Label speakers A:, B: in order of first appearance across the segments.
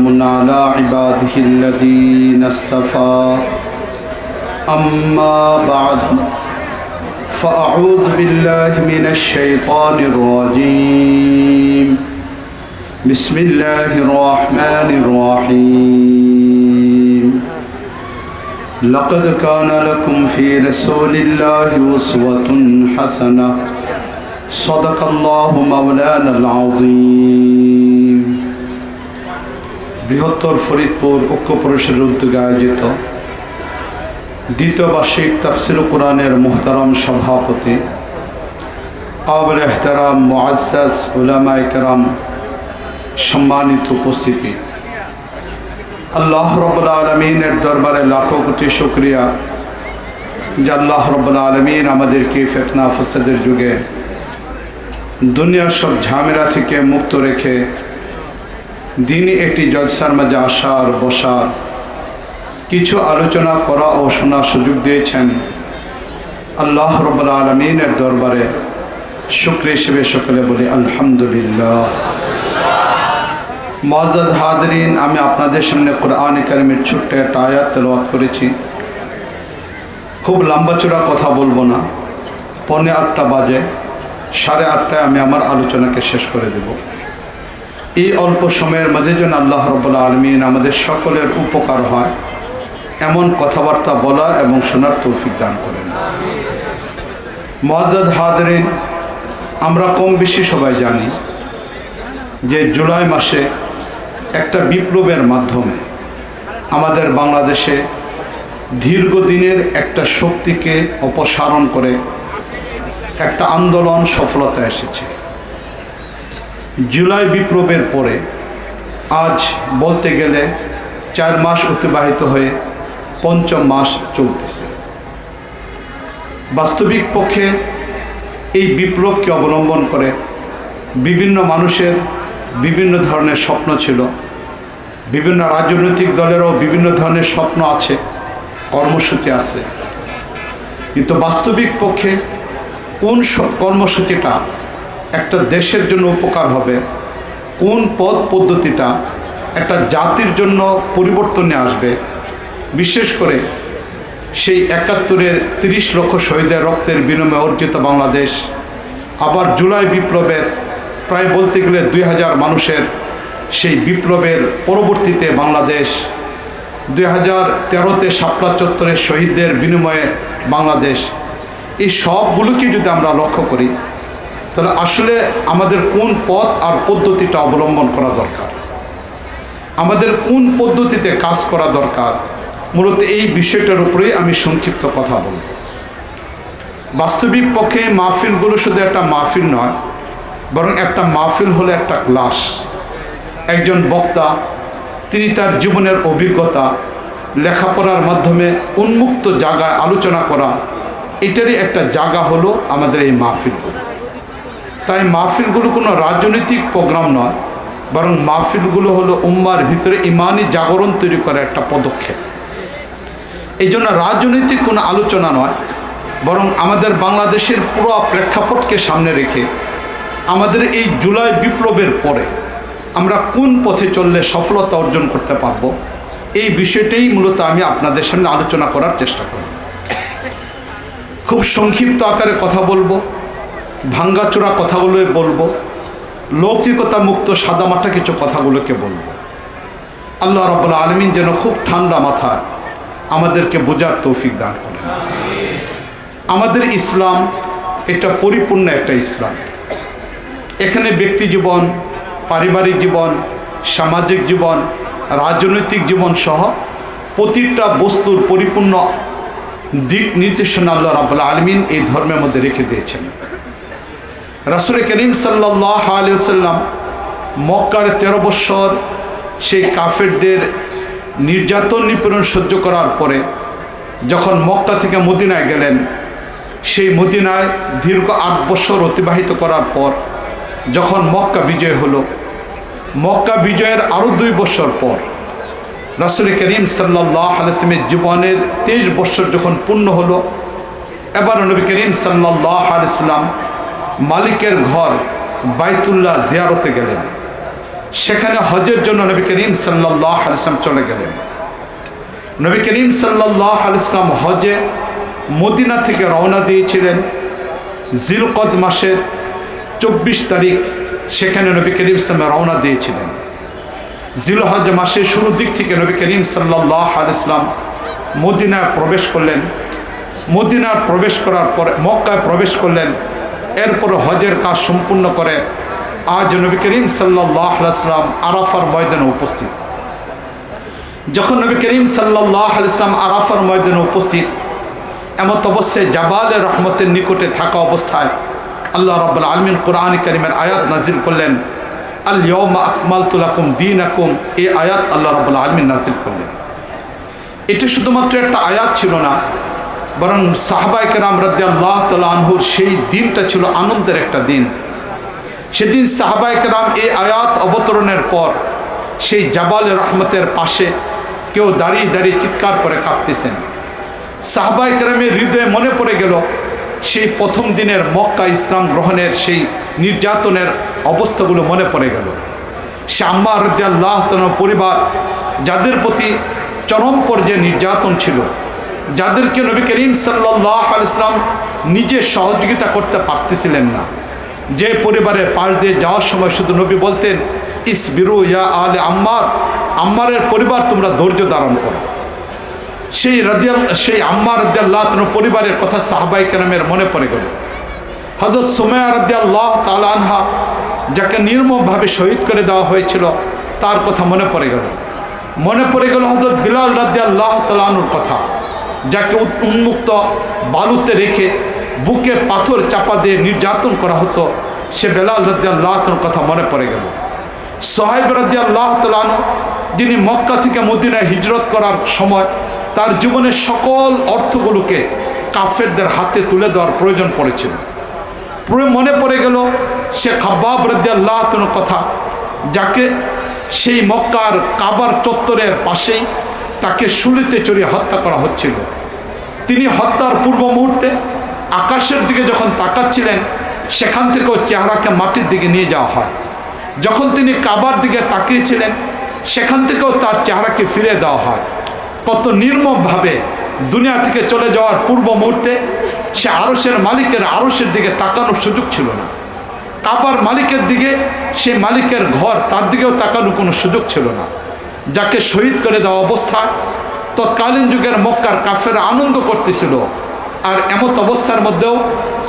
A: وسلام على عباده الذين اصطفى أما بعد فأعوذ بالله من الشيطان الرجيم بسم الله الرحمن الرحيم لقد كان لكم في رسول الله أسوة حسنة صدق الله مولانا العظيم বৃহত্তর ফরিদপুর ঐক্য পরিষদের উদ্যোগে আয়োজিত দ্বিতীয় বার্ষিক তাফসীর কোরআনের মুহতারাম সভাপতি কাবিল এহতারাম মুআজ্জাজ উলামায়ে কেরাম, সম্মানিত উপস্থিতি, আল্লাহ রাব্বুল আলামিনের দরবারে লাখো কোটি শুকরিয়া যে আল্লাহ রাব্বুল আলামিন আমাদেরকে ফিতনা ফাসাদের যুগে দুনিয়ার সব ঝামেলা থেকে মুক্ত রেখে দিনই একটি জলসার মাঝে আসার বসার কিছু আলোচনা করা ও শোনার সুযোগ দিয়েছেন। আল্লাহ রাব্বুল আলামিনের দরবারে শুকরিয়া হিসেবে সকলে বলি আলহামদুলিল্লাহ। মুআজ্জাজ হাজিরিন, আমি আপনাদের সামনে কোরআন কারীমের ছোট্ট একটা আয়াত তেলাওয়াত করেছি। খুব লম্বা চড়া কথা বলবো না, 7:45 বাজে, 8:30টায় আমি আমার আলোচনাকে শেষ করে দেব। এই অল্প সময়ের মাঝে যেন আল্লাহ রাব্বুল আলামিন আমাদের সকলের উপকার হয় এমন কথাবার্তা বলা এবং শোনার তৌফিক দান করেন। মুআজ্জাজ হাজিরিন, আমরা কম বেশি সবাই জানি যে জুলাই মাসে একটা বিপ্লবের মাধ্যমে আমাদের বাংলাদেশে দীর্ঘদিনের একটা শক্তিকে অপসারণ করে একটা আন্দোলন সফলতা এসেছে। জুলাই বিপ্লবের পরে আজ বলতে গেলে 4 মাস অতিবাহিত হয়ে 5ম মাস চলতেছে। বাস্তবিক পক্ষে এই বিপ্লবকে অবলম্বন করে বিভিন্ন মানুষের বিভিন্ন ধরনের স্বপ্ন ছিল, বিভিন্ন রাজনৈতিক দলেরও বিভিন্ন ধরনের স্বপ্ন আছে, কর্মসূচি আছে, কিন্তু বাস্তবিক পক্ষে কোন কর্মসূচিটা একটা দেশের জন্য উপকার হবে, কোন পথ পদ্ধতিটা একটা জাতির জন্য পরিবর্তন নিয়ে আসবে, বিশেষ করে সেই 71-এর 30 লক্ষ শহীদের রক্তের বিনিময়ে অর্জিত বাংলাদেশ, আবার জুলাই বিপ্লবের প্রায় বলতে গেলে 2000 মানুষের সেই বিপ্লবের পরবর্তীতে বাংলাদেশ, 2013-তে শাপলা চত্বরের শহীদদের বিনিময়ে বাংলাদেশ, এই সবগুলোকে যদি আমরা লক্ষ্য করি তাহলে আসলে আমাদের কোন পথ আর পদ্ধতিটা অবলম্বন করা দরকার, আমাদের কোন পদ্ধতিতে কাজ করা দরকার, মূলত এই বিষয়টার উপরেই আমি সংক্ষিপ্ত কথা বলব। বাস্তবিক পক্ষে মাহফিলগুলো শুধু একটা মাহফিল নয়, বরং একটা মাহফিল হলো একটা ক্লাস। একজন বক্তা তিনি তার জীবনের অভিজ্ঞতা লেখাপড়ার মাধ্যমে উন্মুক্ত জায়গায় আলোচনা করা, এটারই একটা জায়গা হলো আমাদের এই মাহফিলগুলো। তাই মাহফিলগুলো কোনো রাজনৈতিক প্রোগ্রাম নয়, বরং মাহফিলগুলো হলো উম্মার ভিতরে ইমানি জাগরণ তৈরি করার একটা পদক্ষেপ। এই জন্য রাজনৈতিক কোনো আলোচনা নয়, বরং আমাদের বাংলাদেশের পুরো প্রেক্ষাপটকে সামনে রেখে আমাদের এই জুলাই বিপ্লবের পরে আমরা কোন পথে চললে সফলতা অর্জন করতে পারবো, এই বিষয়টাই মূলত আমি আপনাদের সামনে আলোচনা করার চেষ্টা করব। খুব সংক্ষিপ্ত আকারে কথা বলবো, ভাঙ্গাচোরা কথাগুলোই বলবো, লৌকিকতা মুক্ত সাদামাটা কিছু কথাগুলোকে বলবো। আল্লাহ রাব্বুল আলামিন যেন খুব ঠান্ডা মাথায় আমাদেরকে বোঝার তৌফিক দান করেন। আমাদের ইসলাম এটা পরিপূর্ণ একটা ইসলাম। এখানে ব্যক্তি জীবন, পারিবারিক জীবন, সামাজিক জীবন, রাজনৈতিক জীবন সহ প্রতিটা বস্তুর পরিপূর্ণ দিক নির্দেশনা আল্লাহ রাব্বুল আলামিন এই ধর্মের মধ্যে রেখে দিয়েছেন। রাসূল করিম সাল্লাল্লাহু আলাইহি ওয়াসাল্লাম মক্কার 13 বছর সেই কাফেরদের নির্যাতন নিপীড়ন সহ্য করার পরে যখন মক্কা থেকে মদিনায় গেলেন, সেই মদিনায় দীর্ঘ 8 বছর অতিবাহিত করার পর যখন মক্কা বিজয় হলো, মক্কা বিজয়ের আরও 2 বছর পর রাসূল করিম সাল্লাল্লাহু আলাইহি ওয়াসাল্লামের জীবনের 23 বছর যখন পূর্ণ হলো, এবার নবী করিম সাল্লাল্লাহু আলাইহি ওয়াসাল্লাম মালিকের ঘর বাইতুল্লাহ জিয়ারতে গেলেন। সেখানে হজের জন্য নবী করিম সাল্লাল্লাহু আলাইহি ওয়াসাল্লাম চলে গেলেন। নবী করিম সাল্লাল্লাহু আলাইহি ওয়াসাল্লাম হজে মদিনা থেকে রওনা দিয়েছিলেন জিলকদ মাসের 24 তারিখ। সেখানে নবী করিম সাল্লাল্লাহু রওনা দিয়েছিলেন। জিলহজ মাসের শুরুর দিক থেকে নবী করিম সাল্লাল্লাহু আলাইহি ওয়াসাল্লাম মদিনায় প্রবেশ করলেন। মদিনার প্রবেশ করার পরে মক্কায় প্রবেশ করলেন। এরপর হজের কাজ সম্পূর্ণ করে আজ নবী করিম সাল্লাল্লাহু আলাইহি ওয়াসাল্লাম আরাফার ময়দানে উপস্থিত। যখন নবী করিম সাল্লাল্লাহু আলাইহি ওয়াসাল্লাম আরাফার ময়দানে উপস্থিত, এমত অবস্থায় জাবালে রহমতের নিকটে থাকা অবস্থায় আল্লাহ রাব্বুল আলামিন কোরআন কারীমের আয়াত নাজিল করলেন, আল ইয়াউমা আকমালতু লাকুম দীনাকুম। এই আয়াত আল্লাহ রাব্বুল আলামিন নাজিল করলেন। এটি শুধুমাত্র একটা আয়াত ছিল না, বরং সাহাবায়ে কেরাম রাদিয়াল্লাহু তাআলা আনহুর সেই দিনটা ছিল আনন্দের একটা দিন। সেদিন সাহাবায়ে কেরাম এই আয়াত অবতরণের পর সেই জাবালে রহমতের পাশে কেউ দাঁড়িয়ে দাঁড়িয়ে চিৎকার করে কাঁদতেছেন। সাহাবায়ে কেরামের হৃদয়ে মনে পড়ে গেল সেই প্রথম দিনের মক্কা ইসলাম গ্রহণের সেই নির্যাতনের অবস্থাগুলো মনে পড়ে গেল। সে আম্মার রাদিয়াল্লাহু তাআলা পরিবার যাদের প্রতি চরম পর্যায়ে নির্যাতন ছিল, যাদেরকে নবী করিম সাল্লাল্লাহু আলাইহি ওয়াসাল্লাম নিজে সহযোগিতা করতে পারতেছিলেন না, যে পরিবারের পাশ দিয়ে যাওয়ার সময় শুধু নবী বলতেন, ইসবিরু ইয়া আলে আম্মার, আম্মারের পরিবার তোমরা ধৈর্য ধারণ করো। সেই আম্মার রাদিয়াল্লাহু তাআলা পরিবারের কথা সাহাবায়ে কেরামের মনে পড়ে গেল। হযরত সুমাইয়া রাদিয়াল্লাহু তাআলা আনহা, যাকে নির্মমভাবে শহীদ করে দেওয়া হয়েছিল, তার কথা মনে পড়ে গেল। মনে পড়ে গেল হযরত বিলাল রাদিয়াল্লাহু তাআলা আনহুর কথা, যাকে উন্মুক্ত বালুতে রেখে বুকে পাথর চাপা দিয়ে নির্যাতন করা হতো। সে বিলাল রাদিয়াল্লাহু তাআলার কথা মনে পড়ে গেল। সুহাইব রাদিয়াল্লাহু তাআলা আনহু, যিনি মক্কা থেকে মদিনায় হিজরত করার সময় তার জীবনের সকল অর্থগুলোকে কাফেরদের হাতে তুলে দেওয়ার প্রয়োজন পড়েছিল। মনে পড়ে গেল সে খাব্বাব রাদিয়াল্লাহু তাআলার কথা, যাকে সেই মক্কার কাবার চত্বরের পাশেই তাকে শুলিতে চড়িয়ে হত্যা করা হচ্ছিল। তিনি হত্যার পূর্ব মুহূর্তে আকাশের দিকে যখন তাকাচ্ছিলেন, সেখান থেকেও চেহারাকে মাটির দিকে নিয়ে যাওয়া হয়। যখন তিনি কাবার দিকে তাকিয়েছিলেন, সেখান থেকেও তার চেহারাকে ফিরে দেওয়া হয়। কত নির্মমভাবে দুনিয়া থেকে চলে যাওয়ার পূর্ব মুহূর্তে সে আরশের মালিকের আরশের দিকে তাকানোর সুযোগ ছিল না। কাবার মালিকের দিকে, সে মালিকের ঘর, তার দিকেও তাকানোর কোনো সুযোগ ছিল না। যাকে শহীদ করে দেওয়া অবস্থায় তৎকালীন যুগের মক্কার কাফেররা আনন্দ করতেছিল। আর এমত অবস্থার মধ্যেও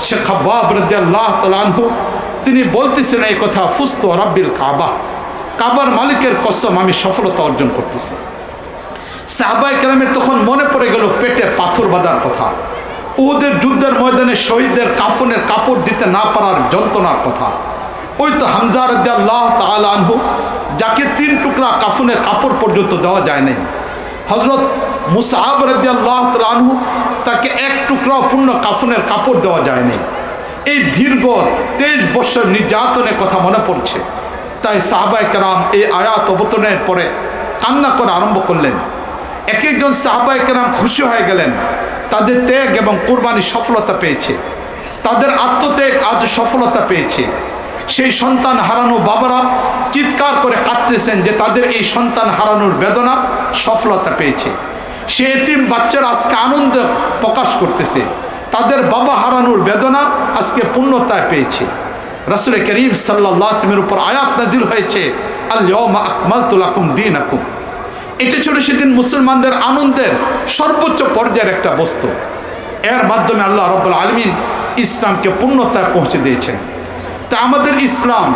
A: সে খাব্বাব রাদিয়াল্লাহু তাআলা আনহু তিনি বলতেছেন এই কথা, ফুস্তু রাব্বিল কাবা, কাবার মালিকের কসম আমি সফলতা অর্জন করতেছি। সাহাবায়ে কেরামের তখন মনে পড়ে গেল পেটে পাথর বাঁধার কথা, উহুদের যুদ্ধের ময়দানে শহীদদের কাফনের কাপড় দিতে না পারার যন্ত্রণার কথা। ওই তো হামজা রাদিয়াল্লাহু তাআলা আনহু, যাকে 3 টুকরা কাফনের কাপড় পর্যন্ত দেওয়া যায় নাই। হযরত মুসআব রাদিয়াল্লাহু তাআলা আনহু, তাকে 1 টুকরাও পূর্ণ কাফনের কাপড় দেওয়া যায় নাই। এই দীর্ঘ 23 বছর নির্যাতনের কথা মনে পড়ছে। তাই সাহাবায়ে কেরাম এই আয়াত অবতরণের পরে কান্না করে আরম্ভ করলেন। এক একজন সাহাবায়ে কেরাম খুশি হয়ে গেলেন, তাদের ত্যাগ এবং কুরবানি সফলতা পেয়েছে, তাদের আত্মত্যাগ আজ সফলতা পেয়েছে। সেই সন্তান হারানো বাবারা চিৎকার করে কাঁদতেছেন যে তাদের এই সন্তান হারানোর বেদনা সফলতা পেয়েছে। সে এতিম বাচ্চারা আজকে আনন্দ প্রকাশ করতেছে, তাদের বাবা হারানোর বেদনা আজকে পূর্ণতায় পেয়েছে। রাসূল করিম সাল্লাল্লাহু আলাইহি ওয়াসাল্লামের উপর আয়াত নাজিল হয়েছে, আল ইয়াউমা আকমালতু লাকুম দীনাকুম। এটি ছিল সেদিন মুসলমানদের আনন্দের সর্বোচ্চ পর্যায়ের একটা বস্তু। এর মাধ্যমে আল্লাহ রাব্বুল আলামিন ইসলামকে পূর্ণতায় পৌঁছে দিয়েছেন। তা আমাদের ইসলাম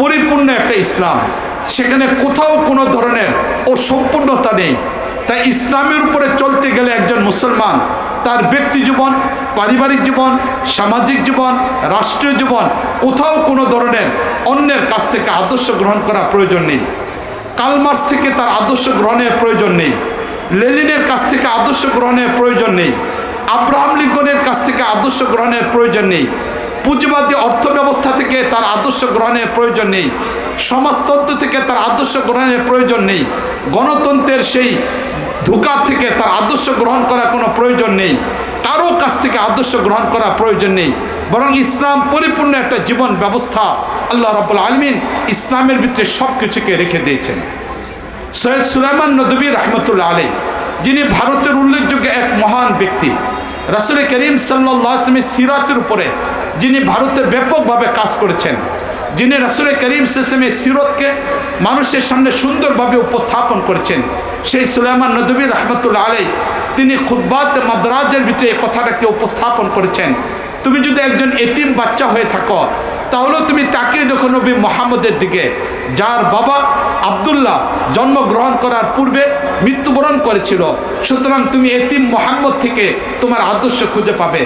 A: পরিপূর্ণ একটা ইসলাম, সেখানে কোথাও কোনো ধরনের অসম্পূর্ণতা নেই। তাই ইসলামের উপরে চলতে গেলে একজন মুসলমান তার ব্যক্তি জীবন, পারিবারিক জীবন, সামাজিক জীবন, রাষ্ট্রীয় জীবন, কোথাও কোনো ধরনের অন্যের কাছ থেকে আদর্শ গ্রহণ করা প্রয়োজন নেই। কার্ল মার্কস থেকে তার আদর্শ গ্রহণের প্রয়োজন নেই, লেনিনের কাছ থেকে আদর্শ গ্রহণের প্রয়োজন নেই, আব্রাহাম লিঙ্কনের কাছ থেকে আদর্শ গ্রহণের প্রয়োজন নেই, পুঁজিবাদী অর্থ ব্যবস্থা থেকে তার আদর্শ গ্রহণের প্রয়োজন নেই, সমাজতন্ত্র থেকে তার আদর্শ গ্রহণের প্রয়োজন নেই, গণতন্ত্রের সেই ধোঁকা থেকে তার আদর্শ গ্রহণ করার কোনো প্রয়োজন নেই। কারো কাছ থেকে আদর্শ গ্রহণ করা প্রয়োজন নেই, বরং ইসলাম পরিপূর্ণ একটা জীবন ব্যবস্থা। আল্লাহ রাব্বুল আলামিন ইসলামের ভিতরে সব কিছুকে রেখে দিয়েছেন। সৈয়দ সুলাইমান নদভী রহমতুল্লাহ আলাইহি, যিনি ভারতের উল্লেখযোগ্য এক মহান ব্যক্তি, রাসূল করিম সাল্লাল্লাহু আলাইহি ওয়াসাল্লামের সিরাতের উপরে যিনি ভারতে ব্যাপকভাবে কাজ করেছেন, যিনি রাসূল করিম সাল্লাল্লাহু আলাইহি ওয়াসাল্লামের সিরাতকে মানুষের সামনে সুন্দরভাবে উপস্থাপন করেছেন, সেই সুলাইমান নদভী রহমতুল্লাহ আলাইহি তিনি খুতবাত মাদ্রাজের ভিতরে এই কথাটাকে উপস্থাপন করেছেন। তুমি যদি একজন এতিম বাচ্চা হয়ে থাকো, তাহলে তুমি তাকে দেখো নবী মুহাম্মদের দিকে, যার বাবা আব্দুল্লাহ জন্মগ্রহণ করার পূর্বে মৃত্যুবরণ করেছিল। সুতরাং তুমি এতিম মুহাম্মদ থেকে তোমার আদর্শ খুঁজে পাবে।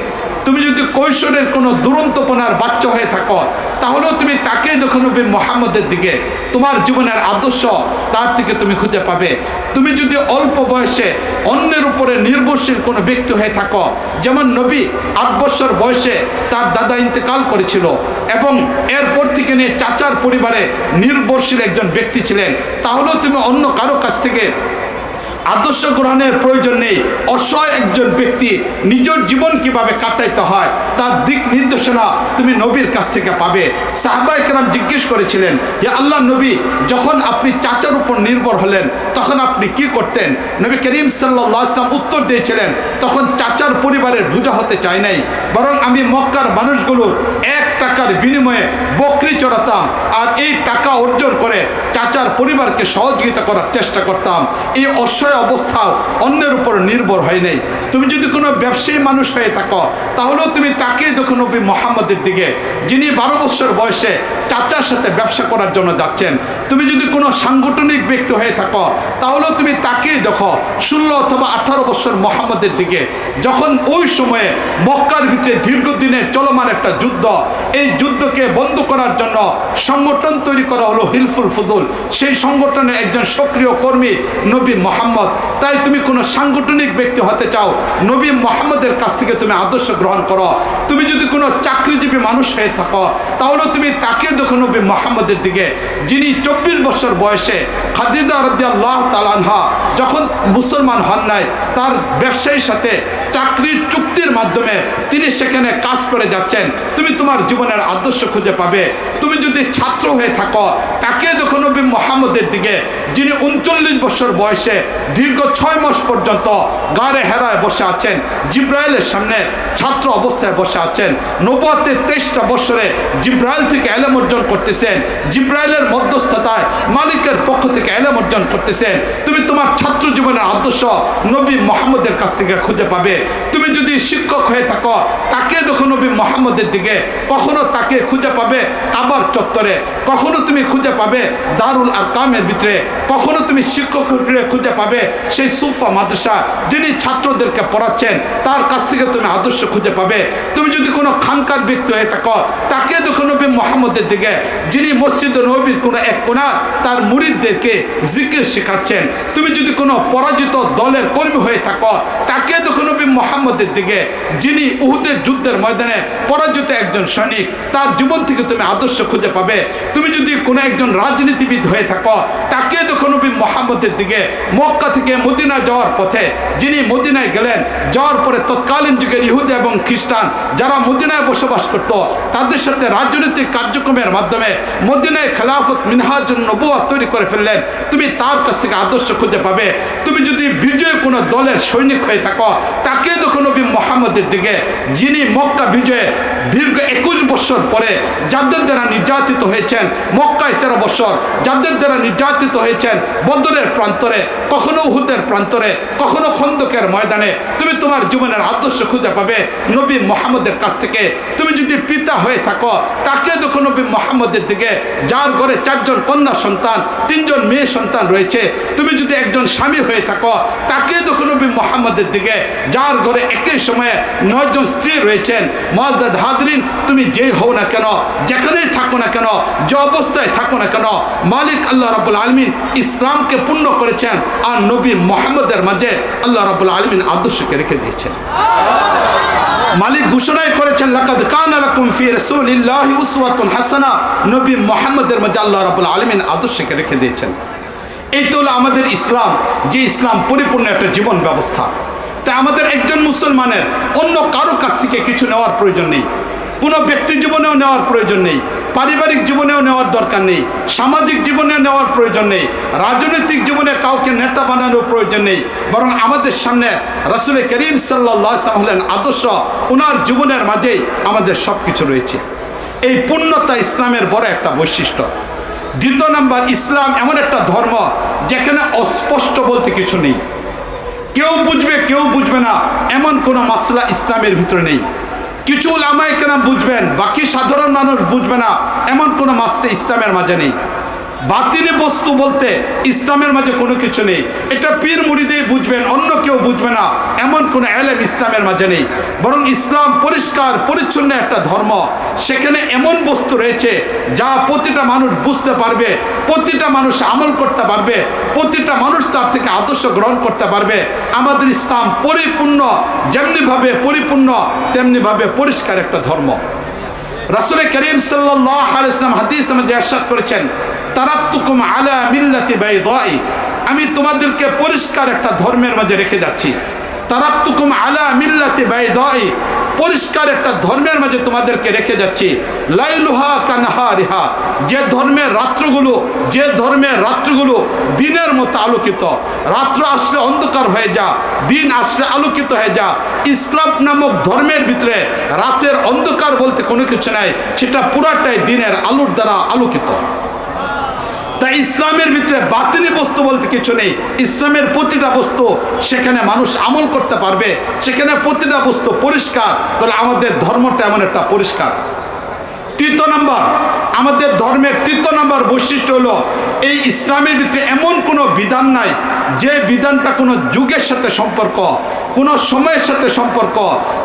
A: তুমি যদি কৈশোরের কোনো দুরন্তপনার বাচ্চা হয়ে থাকো, তাহলেও তুমি তাকে দেখো নবী মুহাম্মদের দিকে, তোমার জীবনের আদর্শ তার থেকে তুমি খুঁজে পাবে। তুমি যদি অল্প বয়সে অন্যের উপরে নির্ভরশীল কোনো ব্যক্তি হয়ে থাকো, যেমন নবী 8 বছর বয়সে তার দাদা ইন্তেকাল করেছিল এবং এরপর থেকে নিয়ে চাচার পরিবারে নির্ভরশীল একজন ব্যক্তি ছিলেন, তাহলেও তুমি অন্য কারো কাছ থেকে আদর্শ গ্রহণের প্রয়োজন নেই। অসহায় একজন ব্যক্তি নিজের জীবন কিভাবে কাটাইতে হয় তার দিক নির্দেশনা তুমি নবীর কাছ থেকে পাবে। সাহাবায়ে কেরাম জিজ্ঞেস করেছিলেন, হে আল্লাহ নবী, যখন আপনি চাচার উপর নির্ভর হলেন তখন আপনি কি করতেন? নবী করিম সাল্লাল্লাহু আলাইহি ওয়াসাল্লাম উত্তর দিয়েছিলেন, তখন চাচার পরিবারের বোঝা হতে চাই নাই, বরং আমি মক্কার মানুষগুলোর 1 টাকার বিনিময়ে বকরি চড়াতাম আর এই টাকা অর্জন করে চাচার পরিবারকে সহযোগিতা করার চেষ্টা করতাম। এই অসহায় অবস্থাও অন্যের উপর নির্ভর হয় নাই। তুমি যদি কোনো ব্যবসায়ী মানুষ হয়ে থাকো, তাহলেও তুমি তাকেই দেখো নবী মুহাম্মদের দিকে, যিনি 12 বছর বয়সে চাচার সাথে ব্যবসা করার জন্য যাচ্ছেন। তুমি যদি কোনো সাংগঠনিক ব্যক্তি হয়ে থাকো, তাহলেও তুমি তাকেই দেখো 16 অথবা 18 বছর মুহাম্মদের দিকে, যখন ওই সময়ে মক্কার ভিতরে দীর্ঘদিনের চলমান একটা যুদ্ধ, এই যুদ্ধকে বন্ধ করার জন্য সংগঠন তৈরি করা হলো হিলফুল ফুদুল। সেই সংগঠনের একজন সক্রিয় কর্মী নবী মুহাম্মদ। তাই তুমি কোনো সাংগঠনিক ব্যক্তি হতে চাও, নবী মুহাম্মদের কাছ থেকে তুমি আদর্শ গ্রহণ করো। তুমি যদি কোনো চাকরিজীবী মানুষ হয়ে থাকো, তাহলে তুমি তাকে দেখো নবী মুহাম্মদের দিকে, যিনি 24 বছর বয়সে খাদিজা রাদিয়াল্লাহু তাআলা আনহা যখন মুসলমান হন নাই, তার ব্যবসায়ীর সাথে চাকরির চুক্তির মাধ্যমে তিনি সেখানে কাজ করে যাচ্ছেন। তুমি তোমার জীবনের আদর্শ খুঁজে পাবে। তুমি যদি ছাত্র হয়ে থাকো, তাকে দেখো নবী মুহাম্মদের দিকে, যিনি 39 বছর বয়সে দীর্ঘ 6 মাস পর্যন্ত গারে হেরায় বসে আছেন, জিব্রাইলের সামনে ছাত্র অবস্থায় বসে আছেন। নবুয়তের 23টা বছরে জিব্রাইল থেকে ইলম অর্জন করতেছেন, জিব্রাইলের মধ্যস্থতায় মালিকের পক্ষ থেকে ইলম অর্জন করতেছেন। তুমি তোমার ছাত্র জীবনের আদর্শ নবী মুহাম্মদের কাছ থেকে খুঁজে পাবে। তুমি যদি শিক্ষক হয়ে থাকো, তাকে দেখো নবী মুহাম্মদের দিকে, কখনো তাকে খুঁজে পাবে কাবার চত্বরে, কখনো তুমি খুঁজে পাবে দারুল আরকামের ভিতরে, কখনো তুমি শিক্ষক খুঁজে পাবে সেই সুফা মাদ্রাসা, যিনি ছাত্রদেরকে পড়াচ্ছেন, তার কাছ থেকে তুমি আদর্শ খুঁজে পাবে। তুমি যদি কোনো খানকার ব্যক্তি হয়ে থাকো, তাকে দেখো নবী মুহাম্মদের দিকে, যিনি মসজিদে নববীর কোনো এক কোণা তার মুরিদদেরকে জিকির শেখাচ্ছেন। তুমি যদি কোনো পরাজিত দলের কর্মী হয়ে থাকো, তাকে দেখো নবী মুহাম্মদের দিকে, যিনি উহুদের যুদ্ধের ময়দানে পরাজিত একজন সৈনিক, তার জীবন থেকে তুমি আদর্শ খুঁজে পাবে। তুমি যদি কোনো একজন রাজনীতিবিদ হয়ে থাকো, তাকে দেখো নবী মুহাম্মদের দিকে, মক্কা থেকে মদিনা যাওয়ার পথে যিনি মদিনায় গেলেন, যাওয়ার পরে তৎকালীন যুগের ইহুদি এবং খ্রিস্টান যারা মদিনায় বসবাস করত, তাদের সাথে রাজনৈতিক কার্যক্রমের মাধ্যমে মদিনায় খেলাফত মিনহাজুন নবুওয়াত তৈরি করে ফেললেন। তুমি তার কাছ থেকে আদর্শ খুঁজে পাবে। তুমি যদি বিজয় কোনো দলের সৈনিক হয়ে থাকো, তাকে দেখো নবী মুহাম্মদের দিকে, যিনি মক্কা বিজয়ে দীর্ঘ 21 বছর পরে যাদের দ্বারা নির্যাতিত হয়েছেন, মক্কায় 13 বছর যাদের দ্বারা নির্যাতিত হয়েছেন, বদরের প্রান্তরে, কখনো উহুদের প্রান্তরে, কখনো খন্দকের ময়দানে, তুমি তোমার জীবনের আদর্শ খুঁজে পাবে নবী মুহাম্মদের কাছ থেকে। তুমি যদি পিতা হয়ে থাকো, তাকে দেখো নবী মুহাম্মদের দিকে, যার ঘরে 4 জন কন্যা সন্তান, 3 জন মেয়ে সন্তান রয়েছে। তুমি যদি একজন স্বামী হয়ে থাকো, তাকে দেখো নবী মুহাম্মদের দিকে, যার ঘরে একই সময়ে 9 জন স্ত্রী রয়েছেন। মুআজ্জাদ হাজরিন, তুমি যেই হও না কেন, যেখানেই থাকো না কেন, যে অবস্থায় থাকো না কেন, মালিক আল্লাহ রাব্বুল আলামিন ইসলামকে পূর্ণ করেছেন আর নবী মুহাম্মদের মাঝে আল্লাহ রাব্বুল আলামিন আদর্শকে রেখে দিয়েছেন। মালিক ঘোষণাই করেছেন, লাকাদ কানা লাকুম ফি রাসূলিল্লাহি উসওয়াতুন হাসানা, নবী মুহাম্মদের মাঝে আল্লাহ রাব্বুল আলামিন আদর্শকে রেখে দিয়েছেন। এই তো হলো আমাদের ইসলাম, যে ইসলাম পরিপূর্ণ একটা জীবন ব্যবস্থা। তাই আমাদের একজন মুসলমানের অন্য কারো কাছ থেকে কিছু নেওয়ার প্রয়োজন নেই, কোনো ব্যক্তি জীবনেও নেওয়ার প্রয়োজন নেই, পারিবারিক জীবনেও নেওয়ার দরকার নেই, সামাজিক জীবনেও নেওয়ার প্রয়োজন নেই, রাজনৈতিক জীবনে কাউকে নেতা বানানোর প্রয়োজন নেই। বরং আমাদের সামনে রাসূল করিম সাল্লাল্লাহু আলাইহি ওয়াসাল্লাম হলেন আদর্শ, ওনার জীবনের মাঝেই আমাদের সব কিছু রয়েছে। এই পূর্ণতা ইসলামের বড় একটা বৈশিষ্ট্য। দ্বিতীয় নাম্বার, ইসলাম এমন একটা ধর্ম যেখানে অস্পষ্ট বলতে কিছু নেই, কেউ বুঝবে কেউ বুঝবে না এমন কোনো মাসলা ইসলামের ভিতরে নেই। কিছু উলামায়ে কেরাম বুঝবেন, বাকি সাধারণ মানুষ বুঝবে না এমন কোনো মাসলা ইসলামের মাঝে নেই। বাতিনি বস্তু বলতে ইসলামের মাঝে কোনো কিছু নেই, এটা পীর মুরিদেই বুঝবেন, অন্য কেউ বুঝবে না এমন কোনো এলেম ইসলামের মাঝে নেই। বরং ইসলাম পরিষ্কার পরিচ্ছন্ন একটা ধর্ম, সেখানে এমন বস্তু রয়েছে যা প্রতিটা মানুষ বুঝতে পারবে, প্রতিটা মানুষ আমল করতে পারবে, প্রতিটা মানুষ তার থেকে আদর্শ গ্রহণ করতে পারবে। আমাদের ইসলাম পরিপূর্ণ, যেমনিভাবে পরিপূর্ণ তেমনিভাবে পরিষ্কার একটা ধর্ম। রাসূল করিম সাল্লাল্লাহু আলাইহি ওয়াসাল্লাম হাদিসে মধ্যে ইরশাদ করেছেন, তারাকতুকুম আলা মিল্লাতি বাইদাই, আমি তোমাদেরকে পরিষ্কার একটা ধর্মের মাঝে রেখে যাচ্ছি। তারাকতুকুম আলা মিল্লাতি বাইদাই, পরিষ্কার একটা ধর্মের মাঝে তোমাদেরকে রেখে যাচ্ছি। লাইলুহা কানাহারিহা, যে ধর্মের রাত্রগুলো দিনের মতো আলোকিত, রাত্র আসলে অন্ধকার হয়ে যা, দিন আসলে আলোকিত হয়ে যা। ইসলাম নামক ধর্মের ভিতরে রাতের অন্ধকার বলতে কোনো কিছু নাই, সেটা পুরাটাই দিনের আলোর দ্বারা আলোকিত। তাই ইসলামের ভিতরে বাতিনি বস্তু বলতে কিছু নেই। ইসলামের প্রতিটা বস্তু সেখানে মানুষ আমল করতে পারবে, সেখানে প্রতিটা বস্তু পরিষ্কার। তাহলে আমাদের ধর্মটা এমন একটা পরিষ্কার। তৃতীয় নম্বর, আমাদের ধর্মের তৃতীয় নম্বর বৈশিষ্ট্য হলো এই ইসলামের ভিতরে এমন কোনো বিধান নাই যে বিধানটা কোনো যুগের সাথে সম্পর্ক, কোনো সময়ের সাথে সম্পর্ক,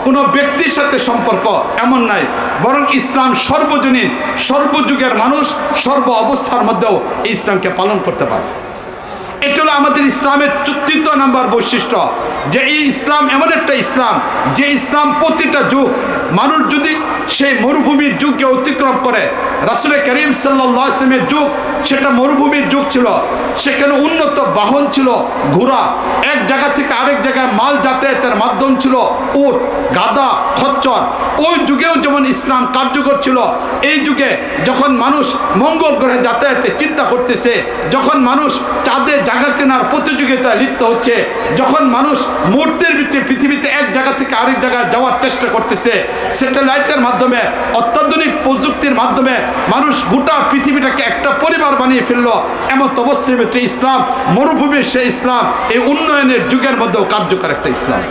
A: কোনো ব্যক্তির সাথে সম্পর্ক, এমন নাই। বরং ইসলাম সর্বজনীন, সর্বযুগের মানুষ সর্ব অবস্থার মধ্যেও এই ইসলামকে পালন করতে পারবে। এটা হলো আমাদের ইসলামের তৃতীয় নাম্বার বৈশিষ্ট্য, যে এই ইসলাম এমন একটা ইসলাম যে ইসলাম প্রতিটা যুগ, মানুষ যদি সেই মরুভূমির যুগকে অতিক্রম করে, রাসূল করিম সাল্লাল্লাহু আলাইহি ওয়াসাল্লামের যুগ সেটা মরুভূমির যুগ ছিল, সেখানে উন্নত বাহন ছিল ঘোড়া, এক জায়গা থেকে আরেক জায়গায় মাল যাতায়াতের মাধ্যম ছিল উট, গাধা, খচ্চর। ওই যুগেও যেমন ইসলাম কার্যকর ছিল, এই যুগে যখন মানুষ মঙ্গল গ্রহে যাতায়াতের চিন্তা করতেছে, যখন মানুষ চাঁদে জায়গা কেনার প্রতিযোগিতায় লিপ্ত হচ্ছে, যখন মানুষ মুহূর্তের ভিতরে পৃথিবীতে এক জায়গা থেকে আরেক জায়গায় যাওয়ার চেষ্টা করতেছে, স্যাটেলাইটের মাধ্যমে, অত্যাধুনিক প্রযুক্তির মাধ্যমে মানুষ গোটা পৃথিবীটাকে একটা পরিবার বানিয়ে ফেললো, এমন অবস্থার ভিতরে ইসলাম মরুভূমির সেই ইসলাম এই উন্নয়নের যুগের মধ্যেও কার্যকর একটা ইসলাম।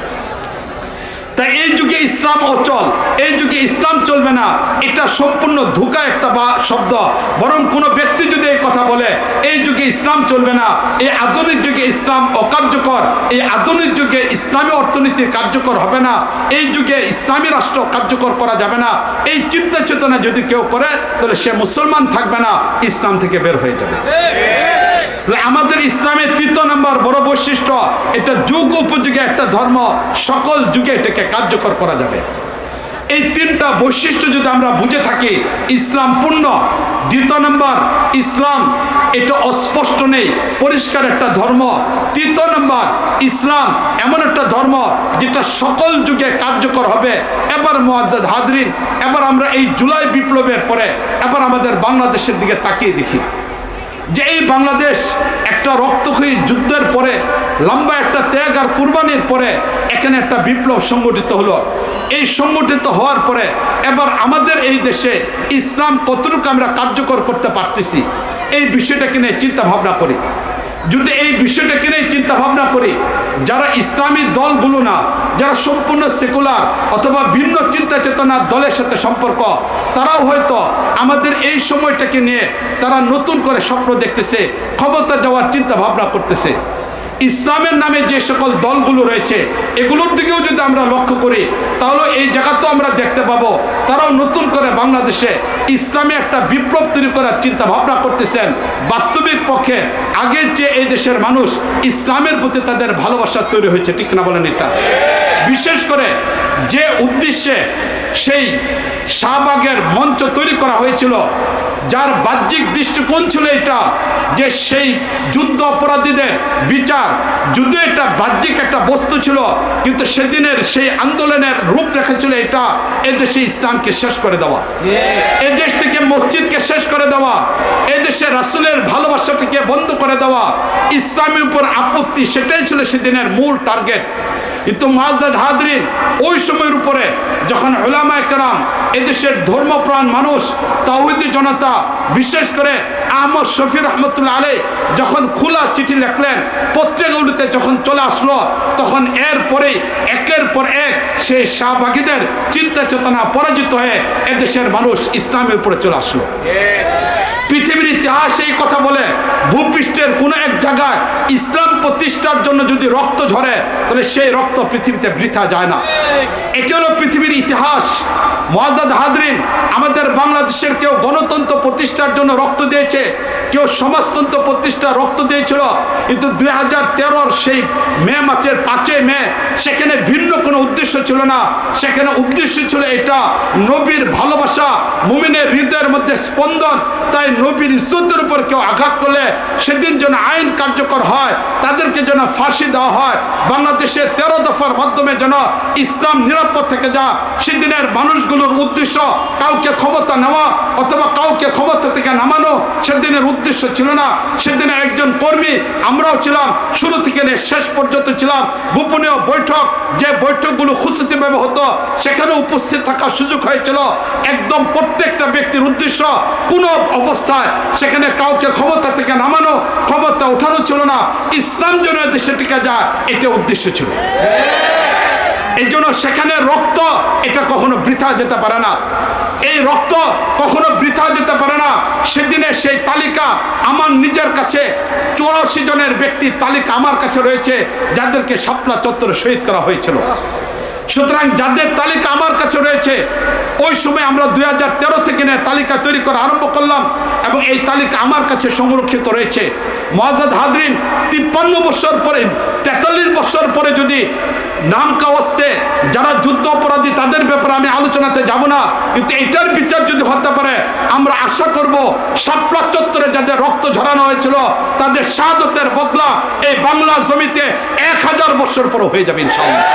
A: তাই এই যুগে ইসলাম অচল, এই যুগে ইসলাম চলবে না, এটা সম্পূর্ণ ধোঁকা একটা বা শব্দ। বরং কোনো ব্যক্তি যদি এই কথা বলে এই যুগে ইসলাম চলবে না, এই আধুনিক যুগে ইসলাম অকার্যকর, এই আধুনিক যুগে ইসলামী অর্থনীতি কার্যকর হবে না, এই যুগে ইসলামী রাষ্ট্র কার্যকর করা যাবে না, এই চিন্তা চেতনা যদি কেউ করে তাহলে সে মুসলমান থাকবে না, ইসলাম থেকে বের হয়ে যাবে। আমাদের ইসলামের তৃতীয় নম্বর বড় বৈশিষ্ট্য, এটা যুগ উপযোগী একটা ধর্ম, সকল যুগে এটাকে কার্যকর করা যাবে। এই তিনটা বৈশিষ্ট্য যদি আমরা বুঝে থাকি, ইসলাম পূর্ণ। দ্বিতীয় নম্বর, ইসলাম এটা অস্পষ্ট নেই, পরিষ্কার একটা ধর্ম। তৃতীয় নম্বর, ইসলাম এমন একটা ধর্ম যেটা সকল যুগে কার্যকর হবে। এবার মুআজ্জাদ হাজরিন, এবার আমরা এই জুলাই বিপ্লবের পরে এবার আমাদের বাংলাদেশের দিকে তাকিয়ে দেখি যে এই বাংলাদেশ একটা রক্তক্ষয়ী যুদ্ধের পরে, লম্বা একটা ত্যাগ আর কুরবানির পরে এখানে একটা বিপ্লব সংগঠিত হলো। এই সংগঠিত হওয়ার পরে এবার আমাদের এই দেশে ইসলাম কতটুকু আমরা কার্যকর করতে পারতেছি, এই বিষয়টাকে নিয়ে চিন্তা ভাবনা করি। যদি এই বিষয়টাকে নিয়ে চিন্তা ভাবনা করি, যারা ইসলামী দলগুলো না, যারা সম্পূর্ণ সেকুলার অথবা ভিন্ন চিন্তা চেতনার দলের সাথে সম্পর্ক, তারাও হয়তো আমাদের এই সময়টাকে নিয়ে তারা নতুন করে স্বপ্ন দেখতেছে, ক্ষমতা যাওয়ার চিন্তা ভাবনা করতেছে। ইসলামের নামে যে সকল দলগুলো রয়েছে এগুলোর দিকেও যদি আমরা লক্ষ্য করি, তাহলে এই জায়গাতেও আমরা দেখতে পাবো তারাও নতুন করে বাংলাদেশে ইসলামে একটা বিপ্লব তৈরি করার চিন্তা ভাবনা করতেছেন। বাস্তবিক পক্ষে আগের যে এই দেশের মানুষ ইসলামের প্রতি তাদের ভালোবাসা তৈরি হয়েছে, ঠিক না বলেন? এটা বিশেষ করে যে উদ্দেশ্যে সেই শাহবাগের মঞ্চ তৈরি করা হয়েছিল, যার বাহ্যিক দৃষ্টিকোণ ছিল এটা যে সেই যুদ্ধ অপরাধীদের বিচার। যদিও এটা বাহ্যিক একটা বস্তু ছিল, কিন্তু সেদিনের সেই আন্দোলনের রূপরেখা ছিল এটা এদেশে ইসলামকে শেষ করে দেওয়া, এদেশ থেকে মসজিদকে শেষ করে দেওয়া, এদেশে রাসূলের ভালোবাসাটাকে বন্ধ করে দেওয়া, ইসলামের উপর আপত্তি, সেটাই ছিল সেদিনের মূল টার্গেট। কিন্তু মুআজ্জাজ হাজরিন, ওই সময়ের উপরে যখন উলামায়ে কেরাম, এদেশের ধর্মপ্রাণ মানুষ, তাওহীদি জনতা, বিশেষ করে আহমদ শফি রহমতুল্লাহ আলাইহি যখন খোলা চিঠি লিখলেন, পত্রিকাগুলিতে যখন চলে আসলো, তখন এরপরেই একের পর এক সেই শাহবাগীদের চিন্তা চেতনা পরাজিত হয়ে এদেশের মানুষ ইসলামের উপরে চলে আসলো। পৃথিবীর ইতিহাস এই কথা বলে, ভূপৃষ্ঠের কোনো এক জায়গায় ইসলাম প্রতিষ্ঠার জন্য যদি রক্ত ঝরে, তাহলে সেই রক্ত পৃথিবীতে বৃথা যায় না। এটা হলো পৃথিবীর ইতিহাস। মুআজ্জাজ হাজরিন, আমাদের বাংলাদেশের কেউ গণতন্ত্র প্রতিষ্ঠার জন্য রক্ত দিয়েছে, কেউ সমাজতন্ত্র প্রতিষ্ঠার রক্ত দিয়েছিল, কিন্তু 2013 সেই মে মাসের 5 মে সেখানে ভিন্ন কোনো উদ্দেশ্য ছিল না। সেখানে উদ্দেশ্য ছিল এটা নবীর ভালোবাসা, মুমিনের হৃদয়ের মধ্যে স্পন্দন। তাই নবীর ইজ্জতের উপর কেউ আঘাত করলে সেদিন যেন আইন কার্যকর হয়, তাদেরকে যেন ফাঁসি দেওয়া হয়, বাংলাদেশে 13 দফার মাধ্যমে যেন ইসলাম নিরাপদ থেকে যা। সেদিনের মানুষগুলোর উদ্দেশ্য কাউকে ক্ষমতা নেওয়া অথবা কাউকে ক্ষমতা থেকে নামানো সেদিনের উদ্দেশ্য ছিল না। সেদিনে একজন কর্মী আমরাও ছিলাম, শুরু থেকে নিয়ে শেষ পর্যন্ত ছিলাম। গোপনীয় বৈঠক, যে বৈঠকগুলো খুশুসিভাবে হতো, সেখানে উপস্থিত থাকার সুযোগ হয়েছিল। একদম প্রত্যেকটা ব্যক্তির উদ্দেশ্য কোনো অবস্থায় সেখানে কাউকে ক্ষমতা থেকে নামানো, ক্ষমতা ওঠানো ছিল না, ইসলাম যেন দেশে টিকে যায়, এটা উদ্দেশ্য ছিল। এই জন্য সেখানে রক্ত এটা কখনো বৃথা যেতে পারে না, এই রক্ত কখনো বৃথা যেতে পারে না। সেদিনে সেই তালিকা আমার নিজের কাছে 84 জনের ব্যক্তির তালিকা আমার কাছে রয়েছে, যাদেরকে শাপলা চত্বরে শহীদ করা হয়েছিল। সুতরাং যাদের তালিকা আমার কাছে রয়েছে, ওই সময় আমরা 2013 থেকে নিয়ে তালিকা তৈরি করা আরম্ভ করলাম এবং এই তালিকা আমার কাছে সংরক্ষিত রয়েছে। মুআজ্জাজ হাজরিন, 53 বছর পরে, 43 বছর পরে যদি নাম কাওয়াস্তে যারা যুদ্ধ অপরাধী তাদের ব্যাপারে আমি আলোচনাতে যাব না, কিন্তু এটার বিচার যদি হতে পারে, আমরা আশা করব শাপলা চত্বরে যাদের রক্ত ঝরানো হয়েছিল তাদের শাহাদতের বদলা এই বাংলা জমিতে 1000 বছর পরে হয়ে যাবে ইনশাআল্লাহ।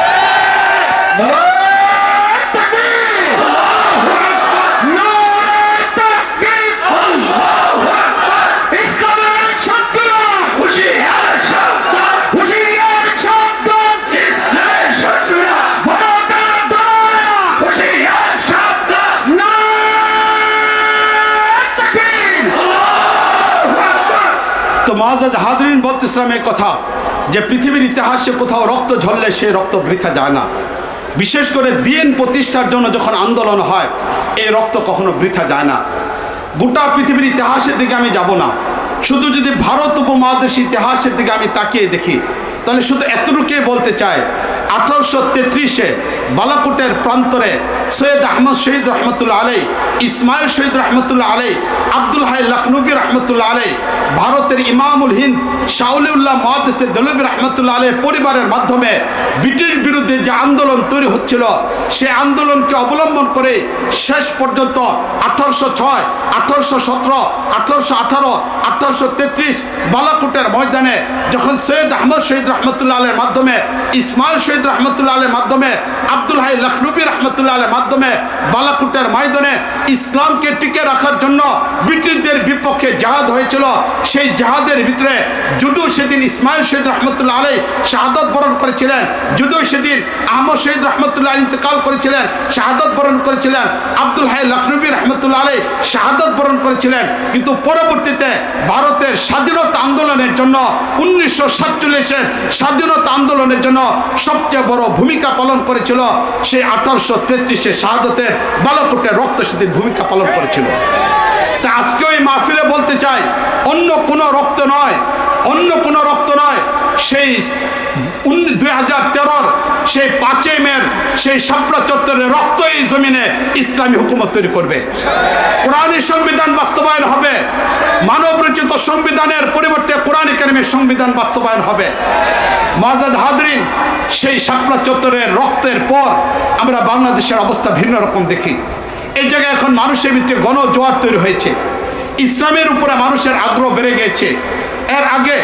A: মুআজ্জাজ হাজরিন বলতেছিলাম এই কথা যে পৃথিবীর ইতিহাসে কোথাও রক্ত ঝরলে সেই রক্ত বৃথা যায় না। বিশেষ করে দ্বীন প্রতিষ্ঠার জন্য যখন আন্দোলন হয়, এই রক্ত কখনো বৃথা যায় না। গোটা পৃথিবীর ইতিহাসের দিকে আমি যাব না, শুধু যদি ভারত উপমহাদেশ ইতিহাসের দিকে আমি তাকিয়ে দেখি, তাহলে শুধু এতটুকুই বলতে চাই, 1833-এ বালাকোটের প্রান্তরে সৈয়দ আহমদ শহীদ রহমতুল্লাহ আলাইহি, ইসমাইল শহীদ রহমতুল্লাহ আলাইহি, আব্দুল হাই লখনবী রহমতুল্লাহ আলাইহি, ভারতের ইমামুল হিন্দ শাউলিউল্লাহ মুহাদ্দিস দেহলভী রহমতুল্লাহ আলাইহি পরিবারের মাধ্যমে ব্রিটিশ বিরুদ্ধে যে আন্দোলন তৈরি হচ্ছিল, সেই আন্দোলনকে অবলম্বন করে শেষ পর্যন্ত 1806, 1817, 1818, 1833 বালাকোটের ময়দানে যখন সৈয়দ আহমদ শহীদ রহমতুল্লাহ আলাইহির মাধ্যমে, ইসমাইল শহীদ রহমতুল্লাহ আলাইহির মাধ্যমে, আব্দুল হাই লখনবী রহমতুল্লাহ আলাইহির মাধ্যমে বালাকোটের ময়দানে ইসলামকে টিকে রাখার জন্য ব্রিটিশদের বিপক্ষে জাহাদ হয়েছিল। সেই জাহাদের ভিতরে যদিও সেদিন ইসমাইল শহীদ রহমতুল্লাহ আলাইহি শাহাদত বরণ করেছিলেন, যদিও সেদিন আহমদ শহীদ রহমতুল্লাহ আলাইহি ইন্তেকাল করেছিলেন, শাহাদত বরণ করেছিলেন, আব্দুল হাই লখনবী রহমতুল্লাহ আলাইহি শাহাদত বরণ করেছিলেন, কিন্তু পরবর্তীতে ভারতের স্বাধীনতা আন্দোলনের জন্য 1947-এর স্বাধীনতা আন্দোলনের জন্য সবচেয়ে বড় ভূমিকা পালন করেছিল সেই 1833-এ শাহাদতের বালাকোটের রক্ত সেদিন ভূমিকা পালন করেছিল। তা আজকে ওই মাহফিলে বলতে চাই, অন্য কোনো রক্ত নয়, অন্য কোনো রক্ত নয়, সেই 2013-র সেই 5 মের সেই শাপলা চত্বরের রক্ত এই জমিনে ইসলামী হুকুমত তৈরি করবে। কোরআনী সংবিধান বাস্তবায়ন হবে, মানব রচিত সংবিধানের পরিবর্তে কোরআন কারিমের সংবিধান বাস্তবায়ন হবে। মুআজ্জাজ হাজরিন, সেই শাপলা চত্বরের রক্তের পর আমরা বাংলাদেশের অবস্থা ভিন্ন রকম দেখি। এই জায়গায় এখন মানুষের ভিতরে গণজোয়ার তৈরি হয়েছে, ইসলামের উপরে মানুষের আগ্রহ বেড়ে গেছে। এর আগে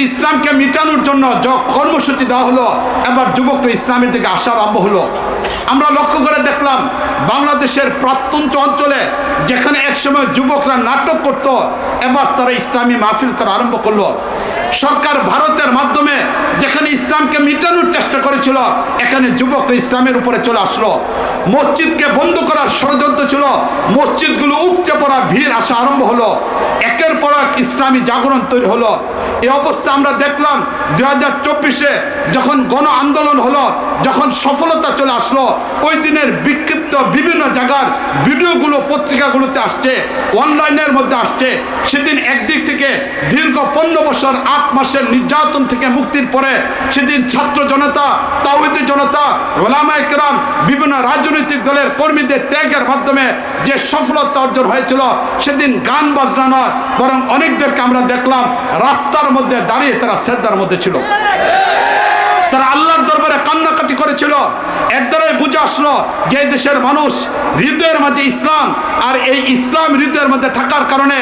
A: ইসলামকে মিটানোর জন্য কর্মসূচি দেওয়া হলো, এবার যুবকরা ইসলামের দিকে আসা আরম্ভ হলো। আমরা লক্ষ্য করে দেখলাম বাংলাদেশের প্রত্যন্ত অঞ্চলে যেখানে একসময় যুবকরা নাটক করত, এবার তারা ইসলামী মাহফিল করা আরম্ভ করলো। সরকার ভারতের মাধ্যমে যেখানে ইসলামকে মিটানোর চেষ্টা করেছিল, এখানে যুবকরা ইসলামের উপরে চলে আসলো। মসজিদকে বন্ধ করার ষড়যন্ত্র ছিল, মসজিদগুলো উপচে পড়া, ভিড় আসা আরম্ভ হলো। একের পর এক ইসলামী জাগরণ তৈরি হলো। এই অবস্থা আমরা দেখলাম 2024-এ যখন গণ আন্দোলন হলো, যখন সফলতা চলে আসলো, ওই দিনের বিক্ষিপ্ত বিভিন্ন জায়গার ভিডিওগুলো পত্রিকাগুলোতে আসছে, অনলাইনের মধ্যে আসছে। সেদিন একদিক থেকে দীর্ঘ 15 বছর 8 মাসের নির্যাতন থেকে মুক্তির পরে সেদিন ছাত্র জনতা, তাওহীদি জনতা, ওলামায়ে কেরাম, বিভিন্ন রাজনৈতিক দলের কর্মীদের ত্যাগের মাধ্যমে যে সফলতা অর্জন হয়েছিল, সেদিন গান বাজনা নয়, বরং অনেকদেরকে আমরা দেখলাম রাস্তার মধ্যে দাঁড়িয়ে তারা সেজদার মধ্যে ছিল, তারা আল্লাহর দরবারে কান্নাকাটি করেছিল। এর দ্বারাই বুঝে আসলো যে দেশের মানুষ হৃদয়ের মাঝে ইসলাম, আর এই ইসলাম হৃদয়ের মধ্যে থাকার কারণে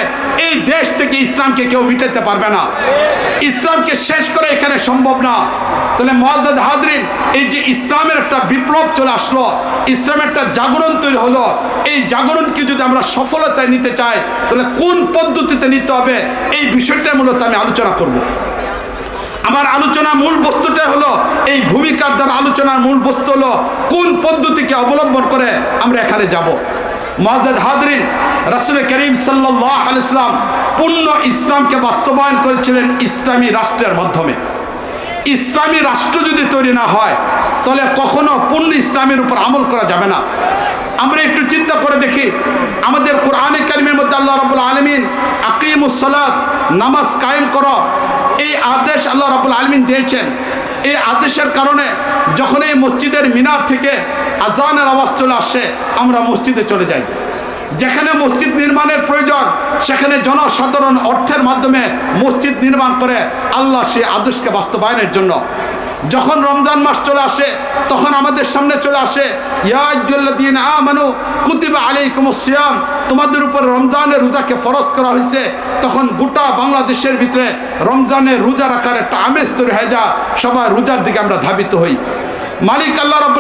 A: এই দেশ থেকে ইসলামকে কেউ মিটাতে পারবে না, ইসলামকে শেষ করে এখানে সম্ভব না। তাহলে মুআজ্জাজ হাজরিন, এই যে ইসলামের একটা বিপ্লব চলে আসলো, ইসলামের একটা জাগরণ তৈরি হলো, এই জাগরণকে যদি আমরা সফলতায় নিতে চাই তাহলে কোন পদ্ধতিতে নিতে হবে, এই বিষয়টা মূলত আমি আলোচনা করব। আমার আলোচনার মূল বস্তুটা হলো, এই ভূমিকার দ্বারা আলোচনার মূল বস্তু হলো কোন পদ্ধতিকে অবলম্বন করে আমরা এখানে যাব। মুআজ্জাজ হাজরিন, রাসূল করিম সাল্লাল্লাহু আলাইহি ওয়াসাল্লাম পূর্ণ ইসলামকে বাস্তবায়ন করেছিলেন ইসলামী রাষ্ট্রের মাধ্যমে। ইসলামী রাষ্ট্র যদি তৈরি না হয় তাহলে কখনো পূর্ণ ইসলামের উপর আমল করা যাবে না। আমরা একটু চিন্তা করে দেখি, আমাদের কোরআনে কারিমের মধ্যে আল্লাহ রাব্বুল আলামিন আকিমুস সালাত, নামাজ কায়েম করো, এই আদেশ আল্লাহ রাব্বুল আলামিন দিয়েছেন। এই আদেশের কারণে যখন এই মসজিদের মিনার থেকে আজানের আওয়াজ চলে আসে, আমরা মসজিদে চলে যাই। যেখানে মসজিদ নির্মাণের প্রয়োজন সেখানে জনসাধারণ অর্থের মাধ্যমে মসজিদ নির্মাণ করে আল্লাহ সেই আদেশকে বাস্তবায়নের জন্য। যখন রমজান মাস চলে আসে তখন আমাদের সামনে চলে আসে ইয়া আইয়ুহাল্লাযীনা আমানু কুতিবা আলাইকুমুস সিয়াম, তোমাদের উপর রমজানের রোজাকে ফরজ করা হয়েছে। তখন গোটা বাংলাদেশের ভিতরে রমজানের রোজা রাখার একটা আমেজ তৈরি হয়ে যায়, সবাই রোজার দিকে আমরা ধাবিত হই। মালিক আল্লাহ রাব্বুল